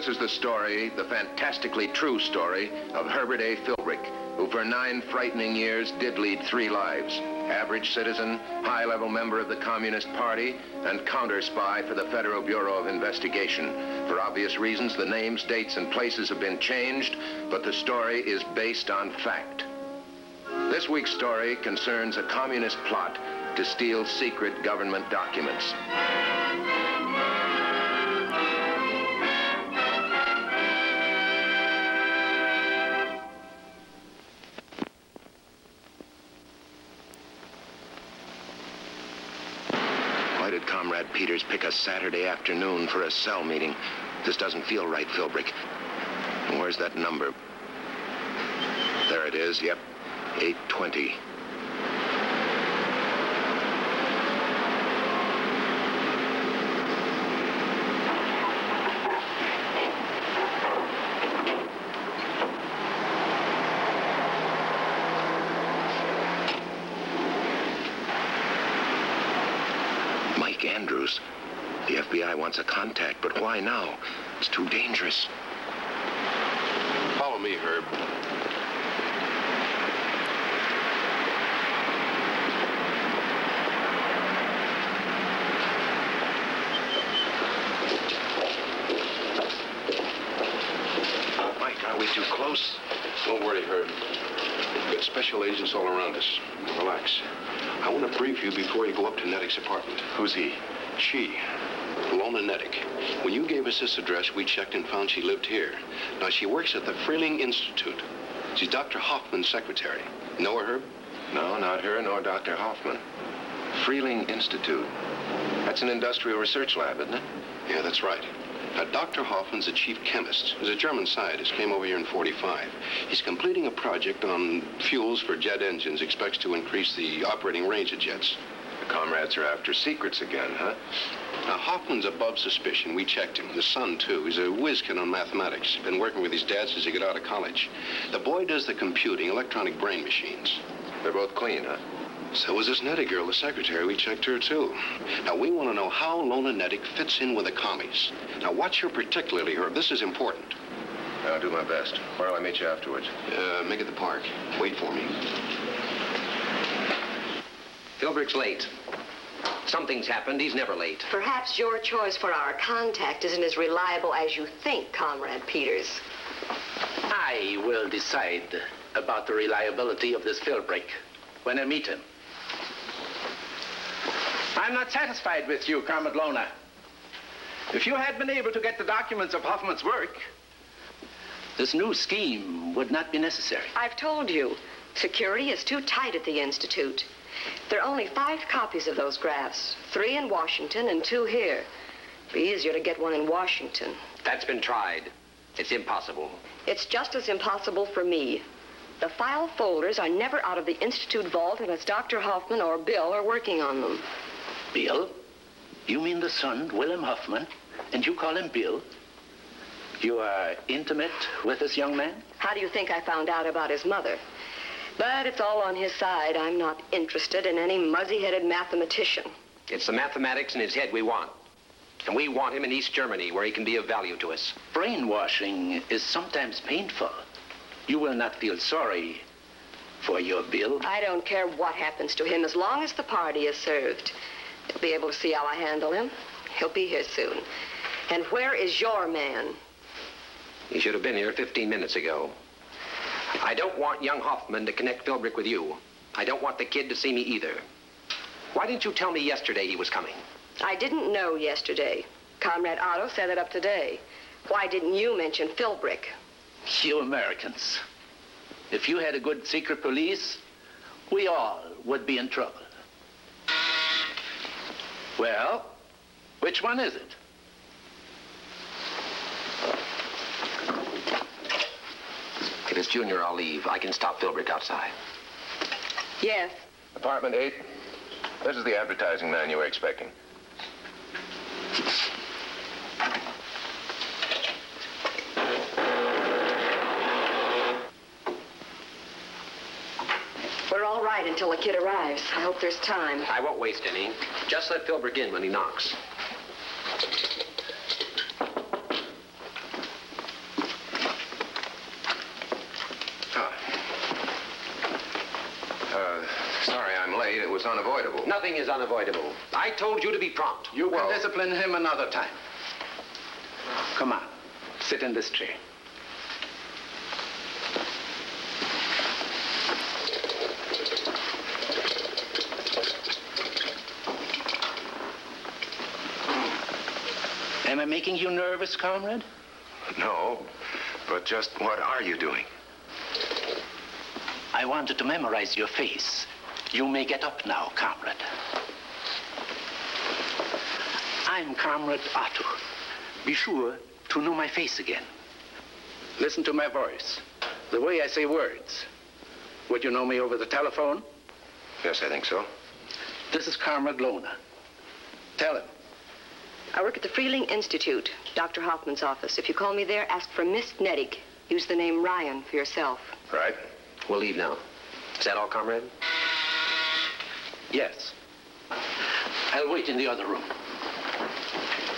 This is the story, the fantastically true story, of Herbert A. Philbrick, who for 9 frightening years did lead 3 lives. Average citizen, high-level member of the Communist Party, and counter-spy for the Federal Bureau of Investigation. For obvious reasons, the names, dates, and places have been changed, but the story is based on fact. This week's story concerns a communist plot to steal secret government documents. Why did Comrade Peters pick a Saturday afternoon for a cell meeting? This doesn't feel right, Philbrick. And where's that number? There it is, yep, 820. Andrews. The FBI wants a contact, but why now? It's too dangerous. Follow me, Herb. Mike, are we too close? Don't worry, Herb. We've got special agents all around us. Relax. I want to brief you before you go up to Nedick's apartment. Who's he? She. Lona Nedick. When you gave us this address, we checked and found she lived here. Now, she works at the Freeling Institute. She's Dr. Hoffman's secretary. Know her, Herb? No, not her, nor Dr. Hoffman. Freeling Institute. That's an industrial research lab, isn't it? Yeah, that's right. Now, Dr. Hoffman's the chief chemist. He's a German scientist, came over here in '45. He's completing a project on fuels for jet engines, expects to increase the operating range of jets. The comrades are after secrets again, huh? Now, Hoffman's above suspicion. We checked him. His son, too. He's a whiz kid on mathematics. Been working with his dad since he got out of college. The boy does the computing, electronic brain machines. They're both clean, huh? So was this Nedick girl, the secretary. We checked her, too. Now, we want to know how Lona Nedick fits in with the commies. Now, watch her particularly, Herb. This is important. I'll do my best. Where'll I meet you afterwards? Make it the park. Wait for me. Philbrick's late. Something's happened. He's never late. Perhaps your choice for our contact isn't as reliable as you think, Comrade Peters. I will decide about the reliability of this Philbrick when I meet him. I'm not satisfied with you, Comrade Lona. If you had been able to get the documents of Hoffman's work, this new scheme would not be necessary. I've told you, security is too tight at the Institute. There are only 5 copies of those graphs, 3 in Washington and 2 here. It'd be easier to get one in Washington. That's been tried. It's impossible. It's just as impossible for me. The file folders are never out of the Institute vault unless Dr. Hoffman or Bill are working on them. Bill? You mean the son, William Hoffman, and you call him Bill? You are intimate with this young man? How do you think I found out about his mother? But it's all on his side. I'm not interested in any muzzy-headed mathematician. It's the mathematics in his head we want. And we want him in East Germany, where he can be of value to us. Brainwashing is sometimes painful. You will not feel sorry for your Bill. I don't care what happens to him as long as the party is served. You'll be able to see how I handle him. He'll be here soon. And where is your man? He should have been here 15 minutes ago. I don't want young Hoffman to connect Philbrick with you. I don't want the kid to see me either. Why didn't you tell me yesterday he was coming? I didn't know yesterday. Comrade Otto set it up today. Why didn't you mention Philbrick? You Americans. If you had a good secret police, we all would be in trouble. Well, which one is it? If it's Junior, I'll leave. I can stop Philbrick outside. Yes. Apartment 8. This is the advertising man you were expecting. We're all right until the kid arrives. I hope there's time. I won't waste any. Just let Philbrick in when he knocks. was unavoidable. Nothing is unavoidable. I told you to be prompt. You can discipline him another time. Come on. Sit in this chair. Am I making you nervous, comrade? No, but just what are you doing? I wanted to memorize your face. You may get up now, comrade. I'm Comrade Otto. Be sure to know my face again. Listen to my voice, the way I say words. Would you know me over the telephone? Yes, I think so. This is Comrade Lona. Tell him. I work at the Freeling Institute, Dr. Hoffman's office. If you call me there, ask for Miss Nedig. Use the name Ryan for yourself. Right. We'll leave now. Is that all, comrade? Yes. I'll wait in the other room.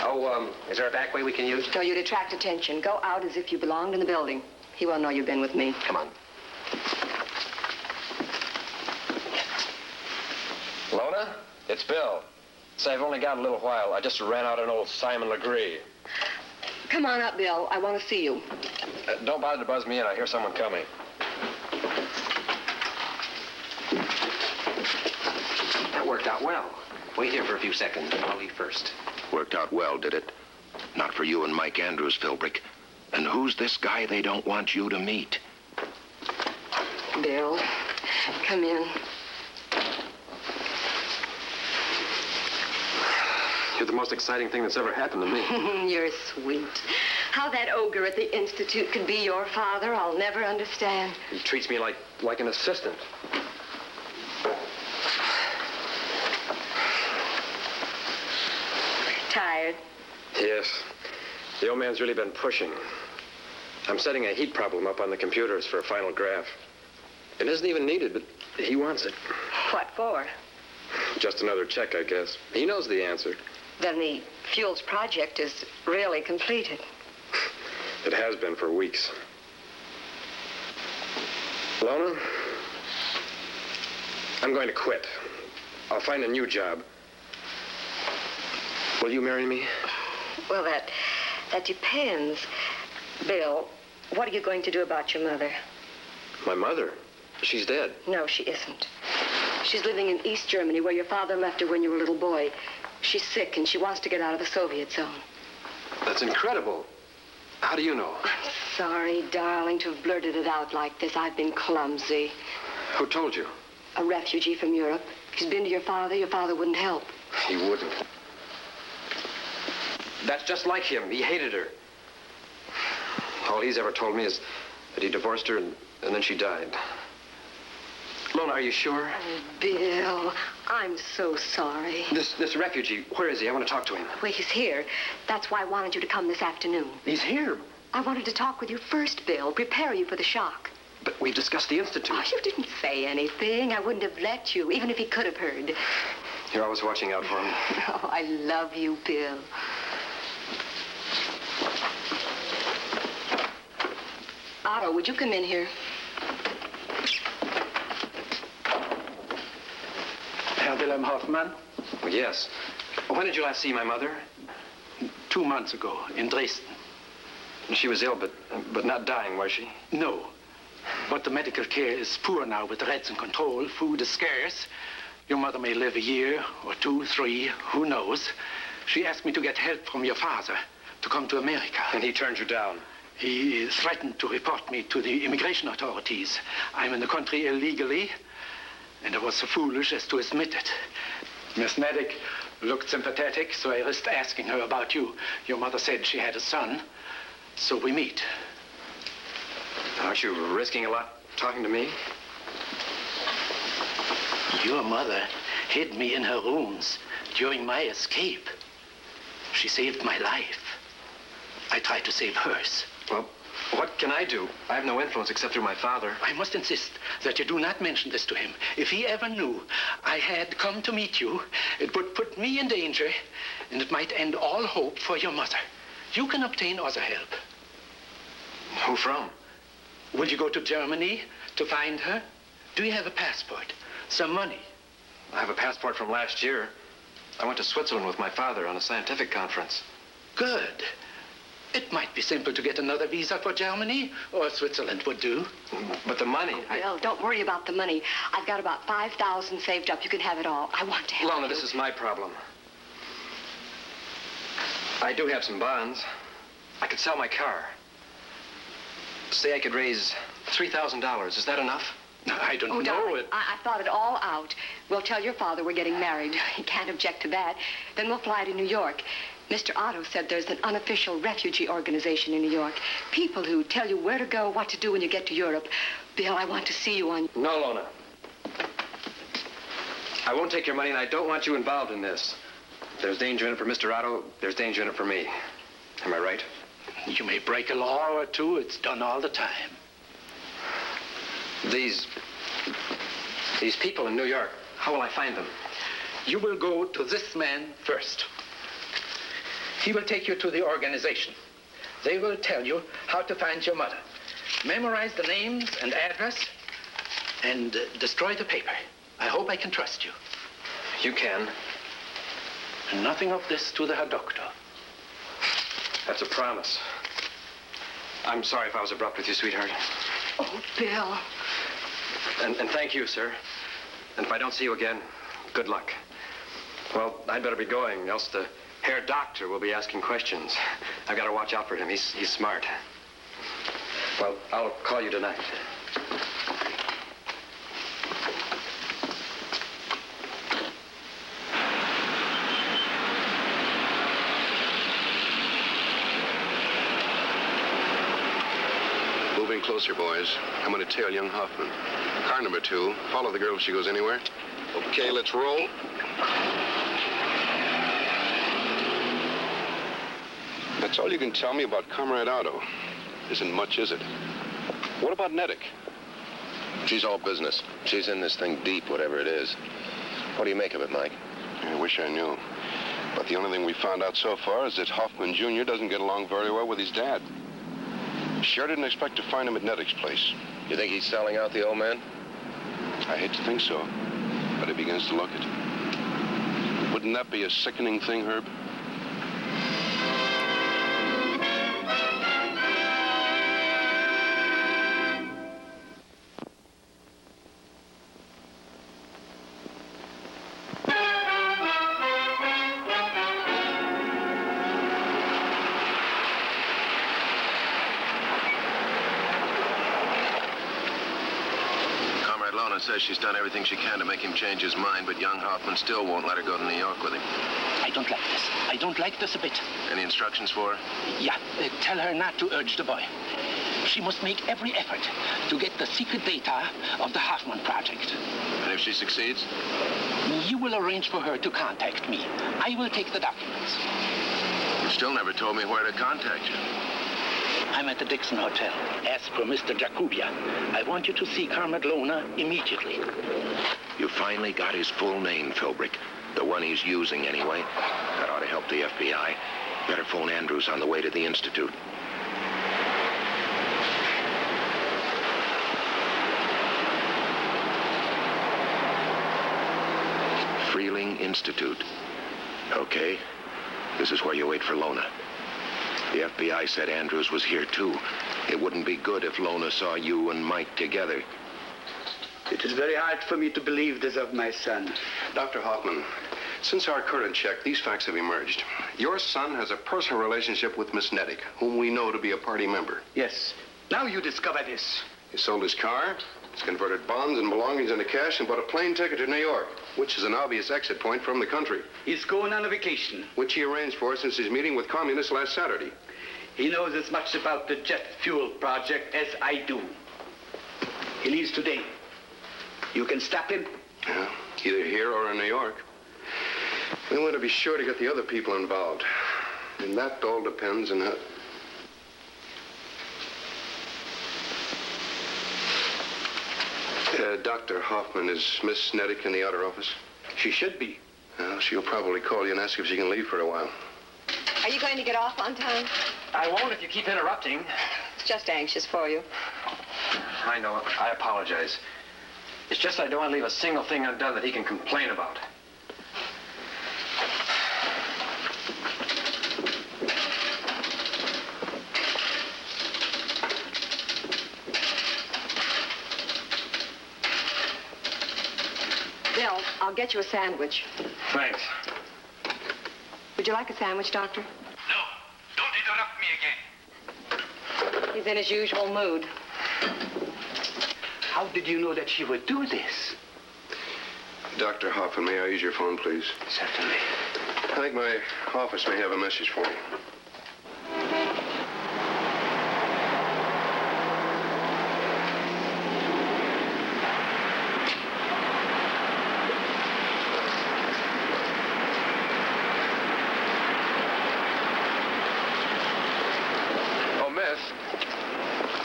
Oh, is there a back way we can use? No, you'd attract attention. Go out as if you belonged in the building. He won't know you've been with me. Come on. Lona, it's Bill. Say, I've only got a little while. I just ran out an old Simon Legree. Come on up, Bill. I want to see you. Don't bother to buzz me in. I hear someone coming. That worked out well. Wait here for a few seconds. I'll leave first. Worked out well, did it? Not for you and Mike Andrews, Philbrick. And who's this guy they don't want you to meet? Bill, come in. You're the most exciting thing that's ever happened to me. You're sweet. How that ogre at the Institute could be your father, I'll never understand. He treats me like an assistant. Tired? Yes. The old man's really been pushing. I'm setting a heat problem up on the computers for a final graph. It isn't even needed, but he wants it. What for? Just another check, I guess. He knows the answer. Then the fuels project is really completed. It has been for weeks. Lona, I'm going to quit. I'll find a new job. Will you marry me? Well, that depends. Bill, what are you going to do about your mother? My mother? She's dead. No, she isn't. She's living in East Germany, where your father left her when you were a little boy. She's sick, and she wants to get out of the Soviet zone. That's incredible. How do you know? I'm sorry, darling, to have blurted it out like this. I've been clumsy. Who told you? A refugee from Europe. If he's been to your father wouldn't help. He wouldn't. That's just like him. He hated her. All he's ever told me is that he divorced her and then she died. Lona, are you sure? Oh, Bill, I'm so sorry. This refugee, where is he? I want to talk to him. Well, he's here. That's why I wanted you to come this afternoon. He's here. I wanted to talk with you first, Bill. Prepare you for the shock. But we've discussed the Institute. Oh, you didn't say anything. I wouldn't have let you, even if he could have heard. You're always watching out for me. Oh, I love you, Bill. Otto, would you come in here? Herr Wilhelm Hoffmann? Well, yes. When did you last see my mother? 2 months ago, in Dresden. She was ill, but not dying, was she? No. But the medical care is poor now with the Reds in control. Food is scarce. Your mother may live a year or 2, 3, who knows. She asked me to get help from your father to come to America. And he turned you down? He threatened to report me to the immigration authorities. I'm in the country illegally, and I was so foolish as to admit it. Miss Nedig looked sympathetic, so I risked asking her about you. Your mother said she had a son, so we meet. Aren't you risking a lot talking to me? Your mother hid me in her rooms during my escape. She saved my life. I tried to save hers. Well, what can I do? I have no influence except through my father. I must insist that you do not mention this to him. If he ever knew I had come to meet you, it would put me in danger, and it might end all hope for your mother. You can obtain other help. Who from? Will you go to Germany to find her? Do you have a passport? Some money? I have a passport from last year. I went to Switzerland with my father on a scientific conference. Good. It might be simple to get another visa for Germany, or Switzerland would do. But the money... Well, don't worry about the money. I've got about $5,000 saved up. You can have it all. I want to help Lona, you. this is my problem. I do have some bonds. I could sell my car. Say I could raise $3,000. Is that enough? I don't know. Darling, I thought it all out. We'll tell your father we're getting married. He can't object to that. Then we'll fly to New York. Mr. Otto said there's an unofficial refugee organization in New York. People who tell you where to go, what to do when you get to Europe. Bill, I want to see you on... No, Lona. I won't take your money, and I don't want you involved in this. If there's danger in it for Mr. Otto, there's danger in it for me. Am I right? You may break a law or two. It's done all the time. These people in New York, how will I find them? You will go to this man first. He will take you to the organization. They will tell you how to find your mother. Memorize the names and address and destroy the paper. I hope I can trust you. You can. And nothing of this to the Herr Doctor. That's a promise. I'm sorry if I was abrupt with you, sweetheart. Oh, Bill. And thank you, sir. And if I don't see you again, good luck. Well, I'd better be going, else the Herr Doctor will be asking questions. I've got to watch out for him. He's smart. Well, I'll call you tonight. Moving closer, boys. I'm going to tail young Hoffman. Car number 2. Follow the girl if she goes anywhere. Okay, let's roll. That's all you can tell me about Comrade Otto. Isn't much, is it? What about Nedick? She's all business. She's in this thing deep, whatever it is. What do you make of it, Mike? I wish I knew. But the only thing we found out so far is that Hoffman Jr. doesn't get along very well with his dad. Sure didn't expect to find him at Nedick's place. You think he's selling out the old man? I hate to think so, but he begins to look it. Wouldn't that be a sickening thing, Herb? Says she's done everything she can to make him change his mind, but young Hoffman still won't let her go to New York with him. I don't like this. I don't like this a bit. Any instructions for her? Yeah, tell her not to urge the boy. She must make every effort to get the secret data of the Hoffman project. And if she succeeds? You will arrange for her to contact me. I will take the documents. You still never told me where to contact you. I'm at the Dixon Hotel. Ask for Mr. Jacobia. I want you to see Comrade Lona immediately. You finally got his full name, Philbrick. The one he's using, anyway. That ought to help the FBI. Better phone Andrews on the way to the Institute. Freeling Institute. Okay. This is where you wait for Lona. The FBI said Andrews was here, too. It wouldn't be good if Lona saw you and Mike together. It is very hard for me to believe this of my son. Dr. Hoffman, since our current check, these facts have emerged. Your son has a personal relationship with Miss Nedick, whom we know to be a party member. Yes. Now you discover this. He sold his car, he's converted bonds and belongings into cash, and bought a plane ticket to New York, which is an obvious exit point from the country. He's going on a vacation. Which he arranged for since his meeting with communists last Saturday. He knows as much about the jet fuel project as I do. He leaves today. You can stop him? Yeah, either here or in New York. We want to be sure to get the other people involved. And that all depends on how... Dr. Hoffman, is Miss Nedick in the outer office? She should be. Well, she'll probably call you and ask if she can leave for a while. Are you going to get off on time? I won't if you keep interrupting. It's just anxious for you. I know. I apologize. It's just I don't want to leave a single thing undone that he can complain about. Bill, I'll get you a sandwich. Thanks. Would you like a sandwich, Doctor? No, don't interrupt me again. He's in his usual mood. How did you know that she would do this? Dr. Hoffman, may I use your phone, please? Certainly. I think my office may have a message for you. Oh, miss,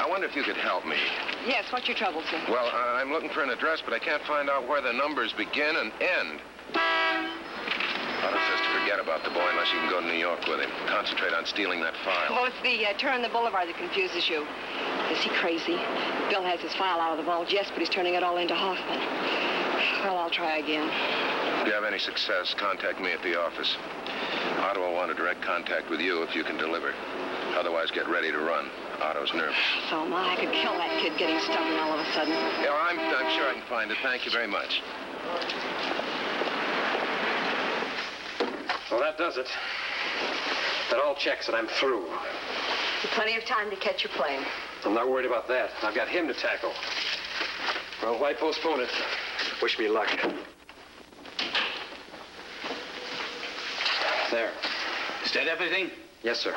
I wonder if you could help me. Yes, what's your trouble, sir? Well, I'm looking for an address, but I can't find out where the numbers begin and end. Otto says to forget about the boy unless you can go to New York with him. Concentrate on stealing that file. Well, it's the turn the boulevard that confuses you. Is he crazy? Bill has his file out of the vault, yes, but he's turning it all into Hoffman. Well, I'll try again. If you have any success, contact me at the office. Otto will want a direct contact with you if you can deliver. Otherwise, get ready to run. Otto's nervous. So am I. I could kill that kid getting stubborn all of a sudden. Yeah, I'm sure I can find it. Thank you very much. Well, that does it. That all checks and I'm through. Plenty of time to catch your plane. I'm not worried about that. I've got him to tackle. Well, why postpone it? Wish me luck. There. Is that everything? Yes, sir.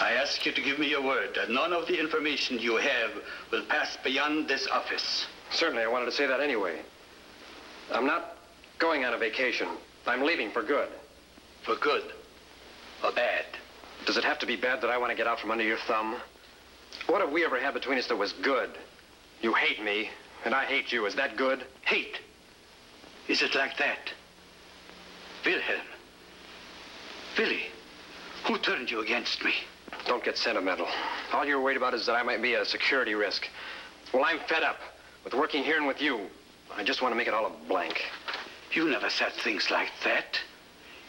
I ask you to give me your word that none of the information you have will pass beyond this office. Certainly, I wanted to say that anyway. I'm not going on a vacation. I'm leaving for good. For good or bad? Does it have to be bad that I want to get out from under your thumb? What have we ever had between us that was good? You hate me, and I hate you. Is that good? Hate? Is it like that? Wilhelm. Willie, who turned you against me? Don't get sentimental. All you're worried about is that I might be a security risk. Well, I'm fed up with working here and with you. I just want to make it all a blank. You never said things like that.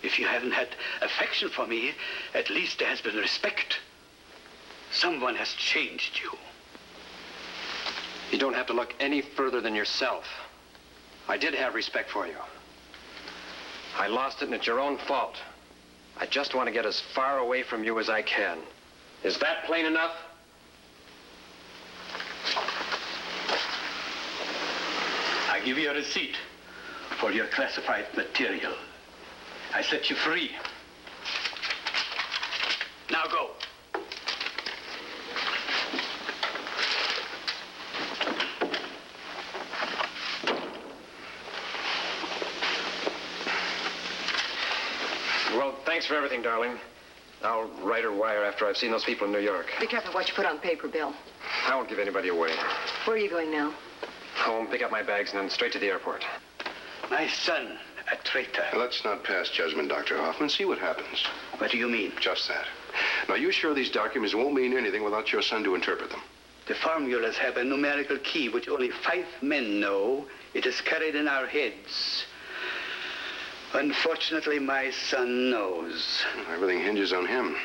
If you haven't had affection for me, at least there has been respect. Someone has changed you. You don't have to look any further than yourself. I did have respect for you. I lost it, and it's your own fault. I just want to get as far away from you as I can. Is that plain enough? I give you a receipt for your classified material. I set you free. Now go. Well, thanks for everything, darling. I'll write or wire after I've seen those people in New York. Be careful what you put on paper, Bill. I won't give anybody away. Where are you going now? Home, pick up my bags, and then straight to the airport. My son, a traitor. Let's not pass judgment, Dr. Hoffman. See what happens. What do you mean? Just that. Now, you sure these documents won't mean anything without your son to interpret them? The formulas have a numerical key which only 5 men know. It is carried in our heads. Unfortunately, my son knows. Everything hinges on him.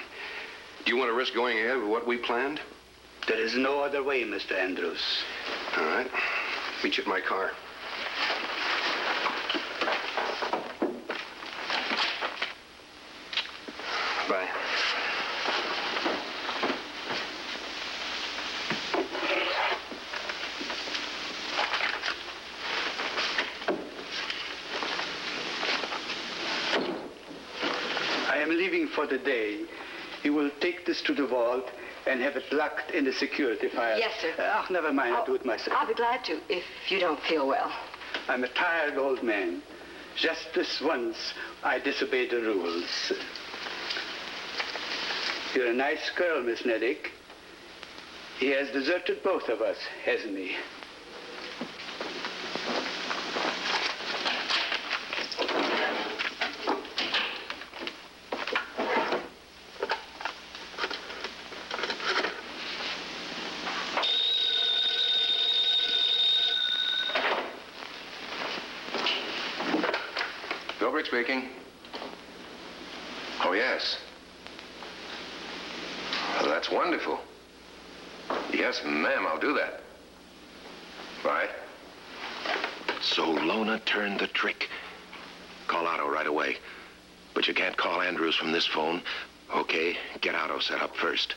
Do you want to risk going ahead with what we planned? There is no other way, Mr. Andrews. All right. Meet you at my car. Bye. I am leaving for the day. You will take this to the vault and have it locked in the security file. Yes, sir. Never mind. I'll do it myself. I'll be glad to, if you don't feel well. I'm a tired old man. Just this once, I disobeyed the rules. You're a nice girl, Miss Nedick. He has deserted both of us, hasn't he? Herbert speaking. Oh, yes. Well, that's wonderful. Yes, ma'am, I'll do that. Right. So Lona turned the trick. Call Otto right away. But you can't call Andrews from this phone. Okay, get Otto set up first.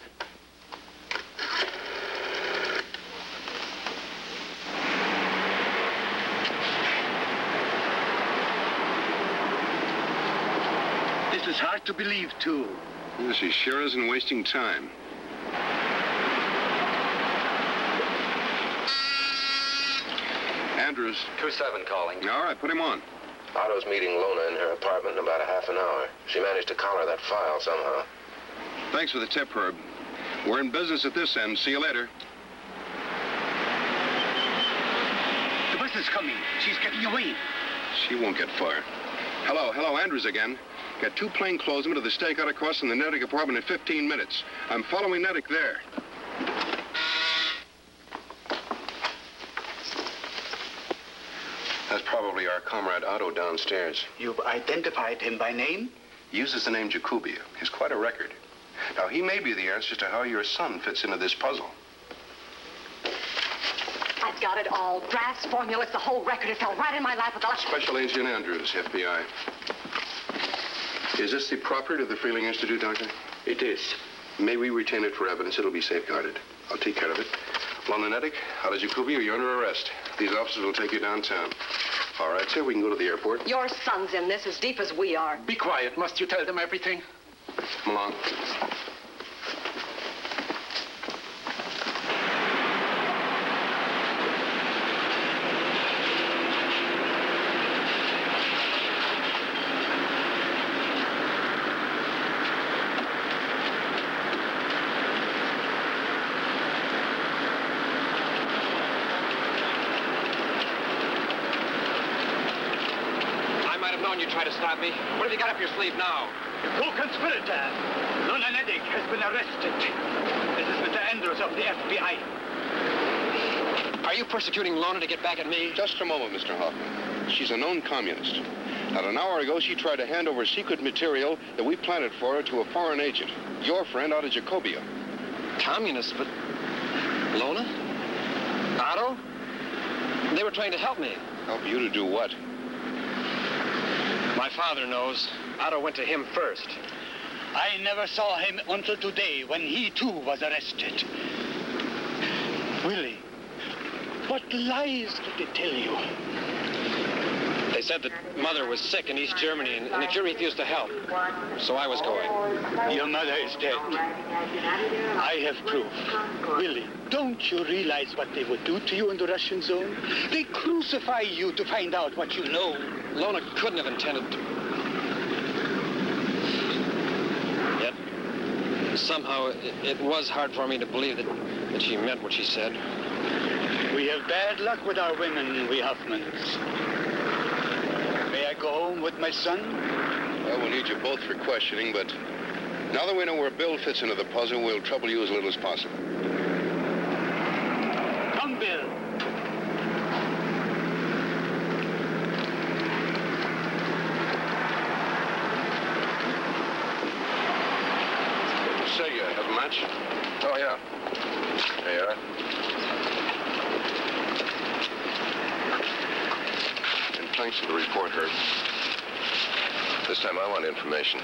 This is hard to believe, too. Yes, he sure isn't wasting time. Andrews. 2-7 calling. All right, put him on. Otto's meeting Lona in her apartment in about a half an hour. She managed to collar that file somehow. Thanks for the tip, Herb. We're in business at this end. See you later. The bus is coming. She's getting away. She won't get far. Hello, Andrews again. Get 2 plainclothesmen to the stakeout across from the Nedick apartment in 15 minutes. I'm following Nedick there. That's probably our comrade Otto downstairs. You've identified him by name? He uses the name Jacobia. He's quite a record. Now, he may be the answer to how your son fits into this puzzle. I've got it all. Drafts, formulas, the whole record. It fell right in my lap with the last... Special Agent Andrews, FBI. Is this the property of the Freeling Institute, Doctor? It is. May we retain it for evidence? It'll be safeguarded. I'll take care of it. Lona Nedick, out of Jacobia, you're under arrest. These officers will take you downtown. All right, sir, we can go to the airport. Your son's in this as deep as we are. Be quiet. Must you tell them everything? Come along. You try to stop me? What have you got up your sleeve now? Co-conspirator. Lona Nedick has been arrested. This is Mr. Andrews of the FBI. Are you persecuting Lona to get back at me? Just a moment, Mr. Hoffman. She's a known communist. Not an hour ago, she tried to hand over secret material that we planted for her to a foreign agent. Your friend out of Jacobia. Communist, but... Lona? Otto? They were trying to help me. Help you to do what? My father knows. Otto went to him first. I never saw him until today, when he, too, was arrested. Willie, what lies did they tell you? They said that Mother was sick in East Germany, and that you refused to help. So I was going. Your mother is dead. I have proof. Willie, don't you realize what they would do to you in the Russian zone? They crucify you to find out what you know. Lona couldn't have intended to. Yet, somehow, it was hard for me to believe that she meant what she said. We have bad luck with our women, we Hoffmans. May I go home with my son? Well, we'll need you both for questioning, but now that we know where Bill fits into the puzzle, we'll trouble you as little as possible. Come, Bill. Say, you have a match? Oh, yeah. There you are. And thanks for the report, Herb. This time I want information.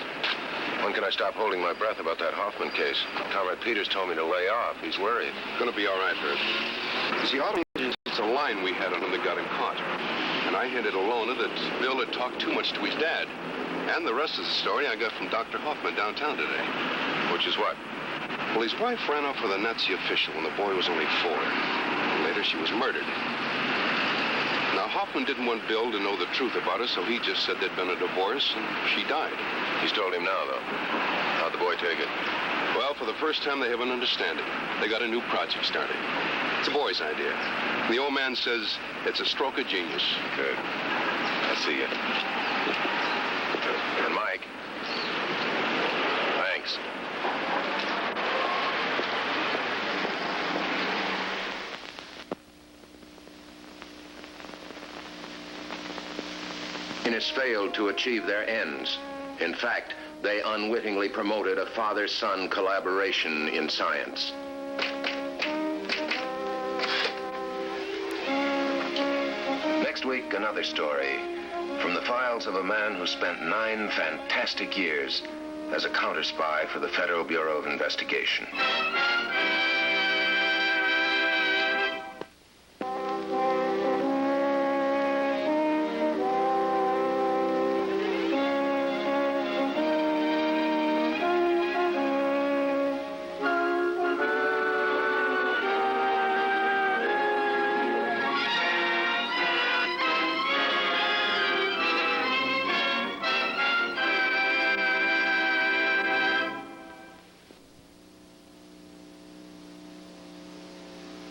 When can I stop holding my breath about that Hoffman case? Comrade Peters told me to lay off. He's worried. Gonna be all right, Herb. You see, Otto, it's a line we had on him that got him caught. And I hinted Alona that Bill had talked too much to his dad. And the rest of the story I got from Dr. Hoffman downtown today. Which is what? Well, his wife ran off with a Nazi official when the boy was only 4. And later she was murdered. Now, Hoffman didn't want Bill to know the truth about her, so he just said there'd been a divorce, and she died. He's told him now, though. How'd the boy take it? Well, for the first time, they have an understanding. They got a new project started. It's a boy's idea. The old man says it's a stroke of genius. Good. I'll see you. And Mike. Thanks. In communists failed to achieve their ends. In fact, they unwittingly promoted a father-son collaboration in science. Next week, another story from the files of a man who spent 9 fantastic years as a counter-spy for the Federal Bureau of Investigation.